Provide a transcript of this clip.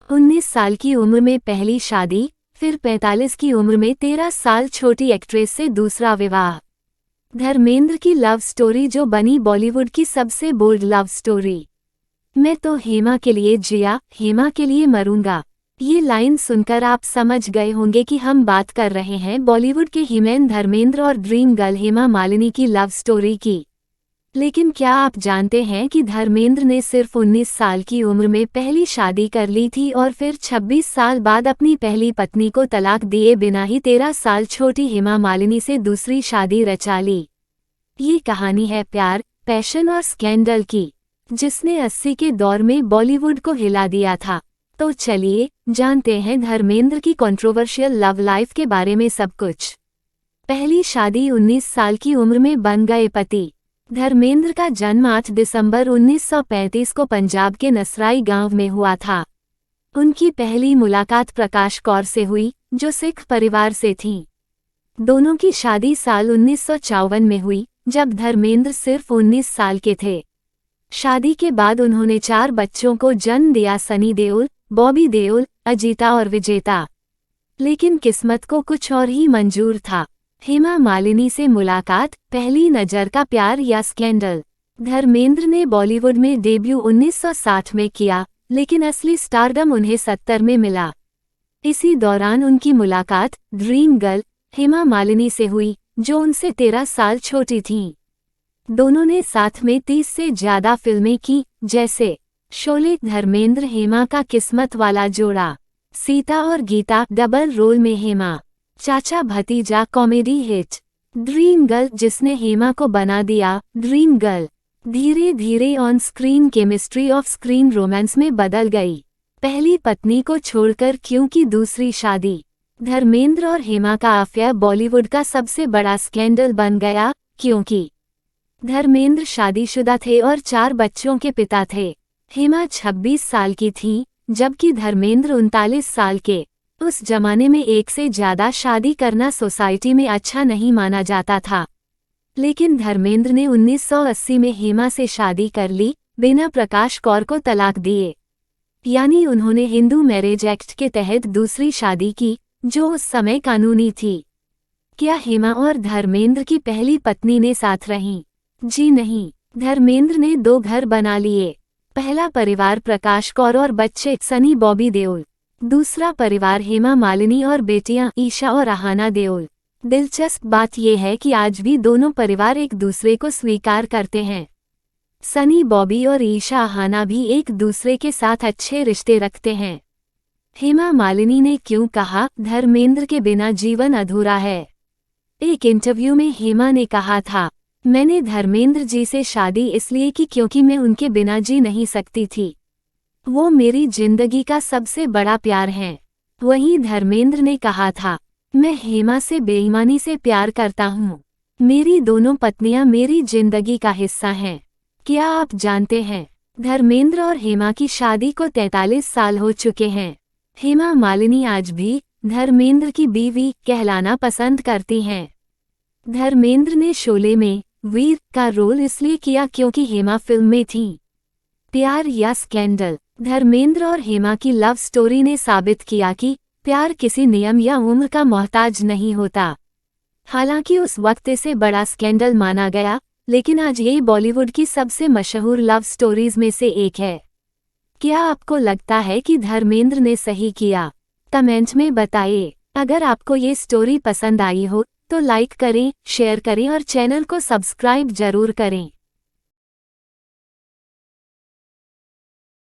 19 साल की उम्र में पहली शादी, फिर 45 की उम्र में 13 साल छोटी एक्ट्रेस से दूसरा विवाह। धर्मेंद्र की लव स्टोरी जो बनी बॉलीवुड की सबसे बोल्ड लव स्टोरी। मैं तो हेमा के लिए जिया, हेमा के लिए मरूंगा। ये लाइन सुनकर आप समझ गए होंगे कि हम बात कर रहे हैं बॉलीवुड के हीमैन धर्मेंद्र और ड्रीम गर्ल हेमा मालिनी की लव स्टोरी की। लेकिन क्या आप जानते हैं कि धर्मेंद्र ने सिर्फ 19 साल की उम्र में पहली शादी कर ली थी और फिर 26 साल बाद अपनी पहली पत्नी को तलाक दिए बिना ही 13 साल छोटी हेमा मालिनी से दूसरी शादी रचा ली। ये कहानी है प्यार, पैशन और स्कैंडल की, जिसने 80 के दौर में बॉलीवुड को हिला दिया था। तो चलिए जानते हैं धर्मेंद्र की कंट्रोवर्शियल लव लाइफ के बारे में सब कुछ। पहली शादी 19 साल की उम्र में बन गए पति। धर्मेंद्र का जन्म 8 दिसंबर 1935 को पंजाब के नसराई गांव में हुआ था। उनकी पहली मुलाकात प्रकाश कौर से हुई, जो सिख परिवार से थीं। दोनों की शादी साल 1954 में हुई, जब धर्मेंद्र सिर्फ 19 साल के थे। शादी के बाद उन्होंने 4 बच्चों को जन्म दिया, सनी देओल, बॉबी देओल, अजीता और विजेता। लेकिन किस्मत को कुछ और ही मंजूर था। हेमा मालिनी से मुलाकात, पहली नज़र का प्यार या स्कैंडल। धर्मेंद्र ने बॉलीवुड में डेब्यू 1960 में किया, लेकिन असली स्टारडम उन्हें 70 में मिला। इसी दौरान उनकी मुलाकात ड्रीम गर्ल हेमा मालिनी से हुई, जो उनसे 13 साल छोटी थीं। दोनों ने साथ में 30 से ज्यादा फिल्में की, जैसे शोले। धर्मेंद्र हेमा का किस्मत वाला जोड़ा, सीता और गीता डबल रोल में हेमा, चाचा भतीजा कॉमेडी हिट, ड्रीम गर्ल जिसने हेमा को बना दिया ड्रीम गर्ल। धीरे धीरे on screen chemistry of screen romance में बदल गई। पहली पत्नी को छोड़कर क्योंकि दूसरी शादी। धर्मेंद्र और हेमा का अफेयर बॉलीवुड का सबसे बड़ा स्कैंडल बन गया, क्योंकि धर्मेंद्र शादीशुदा थे और 4 बच्चों के पिता थे। हेमा 26 साल की थी, जबकि धर्मेंद्र 39 साल के। उस जमाने में एक से ज्यादा शादी करना सोसाइटी में अच्छा नहीं माना जाता था। लेकिन धर्मेंद्र ने 1980 में हेमा से शादी कर ली, बिना प्रकाश कौर को तलाक दिए। यानी उन्होंने हिंदू मैरिज एक्ट के तहत दूसरी शादी की, जो उस समय कानूनी थी। क्या हेमा और धर्मेंद्र की पहली पत्नी ने साथ रहीं? जी नहीं। धर्मेंद्र ने 2 घर बना लिए। पहला परिवार प्रकाश कौर और बच्चे सनी बॉबी देओल। दूसरा परिवार हेमा मालिनी और बेटियां ईशा और अहाना देओल। दिलचस्प बात यह है कि आज भी दोनों परिवार एक दूसरे को स्वीकार करते हैं। सनी बॉबी और ईशा अहाना भी एक दूसरे के साथ अच्छे रिश्ते रखते हैं। हेमा मालिनी ने क्यों कहा धर्मेंद्र के बिना जीवन अधूरा है? एक इंटरव्यू में हेमा ने कहा था, मैंने धर्मेंद्र जी से शादी इसलिए की क्योंकि मैं उनके बिना जी नहीं सकती थी। वो मेरी जिंदगी का सबसे बड़ा प्यार हैं। वहीं धर्मेंद्र ने कहा था, मैं हेमा से बेईमानी से प्यार करता हूँ। मेरी दोनों पत्नियां मेरी जिंदगी का हिस्सा हैं। क्या आप जानते हैं, धर्मेंद्र और हेमा की शादी को 43 साल हो चुके हैं। हेमा मालिनी आज भी धर्मेंद्र की बीवी कहलाना पसंद करती हैं। धर्मेंद्र ने शोले में वीर का रोल इसलिए किया क्योंकि हेमा फिल्म में थी। प्यार या स्कैंडल? धर्मेंद्र और हेमा की लव स्टोरी ने साबित किया कि प्यार किसी नियम या उम्र का मोहताज नहीं होता। हालांकि उस वक्त इसे बड़ा स्कैंडल माना गया, लेकिन आज ये बॉलीवुड की सबसे मशहूर लव स्टोरीज में से एक है। क्या आपको लगता है कि धर्मेंद्र ने सही किया? कमेंट में बताइए। अगर आपको ये स्टोरी पसंद आई हो तो लाइक करें, शेयर करें और चैनल को सब्सक्राइब जरूर करें।